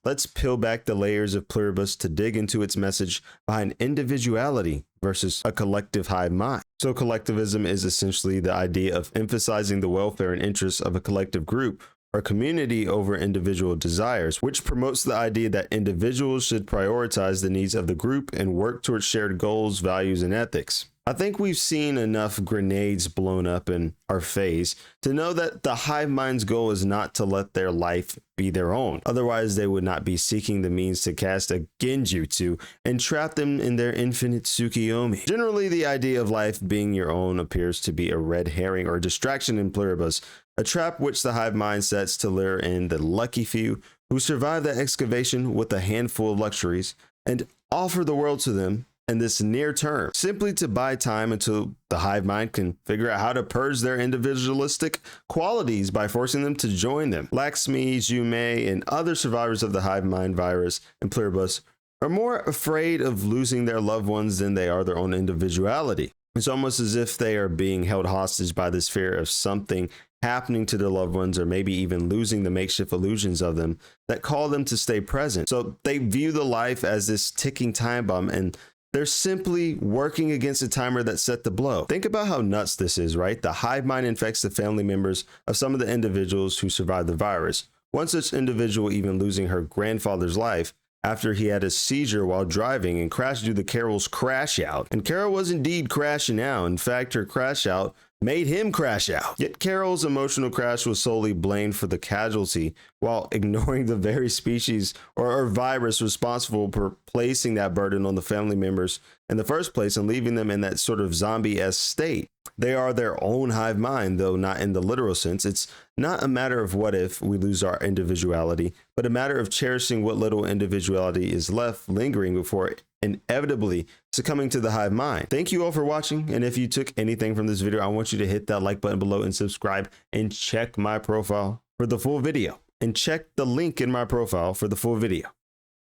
let's peel back the layers of Pluribus to dig into its message behind individuality versus a collective hive mind. So collectivism is essentially the idea of emphasizing the welfare and interests of a collective group or community over individual desires, which promotes the idea that individuals should prioritize the needs of the group and work towards shared goals, values, and ethics. I think we've seen enough grenades blown up in our face to know that the hive mind's goal is not to let their life be their own. Otherwise, they would not be seeking the means to cast a genjutsu and trap them in their infinite tsukiyomi. Generally, the idea of life being your own appears to be a red herring or distraction in Pluribus, a trap which the hive mind sets to lure in the lucky few who survive the excavation with a handful of luxuries and offer the world to them in this near term, simply to buy time until the hive mind can figure out how to purge their individualistic qualities by forcing them to join them. Lakshmi, Jume, and other survivors of the hive mind virus in Pluribus are more afraid of losing their loved ones than they are their own individuality. It's almost as if they are being held hostage by this fear of something happening to their loved ones, or maybe even losing the makeshift illusions of them that call them to stay present. So they view the life as this ticking time bomb, and they're simply working against a timer that set the blow. Think about how nuts this is, right? The hive mind infects the family members of some of the individuals who survived the virus. One such individual even losing her grandfather's life after he had a seizure while driving and crashed due to Carol's crash out. And Carol was indeed crashing out. In fact, her crash out made him crash out. Yet Carol's emotional crash was solely blamed for the casualty, while ignoring the very species or virus responsible for placing that burden on the family members in the first place and leaving them in that sort of zombie-esque state. They are their own hive mind, though not in the literal sense. It's not a matter of what if we lose our individuality, but a matter of cherishing what little individuality is left lingering before inevitably succumbing to the hive mind. Thank you all for watching, and if you took anything from this video, I want you to hit that like button below and subscribe, and check my profile for the full video. And check the link in my profile for the full video.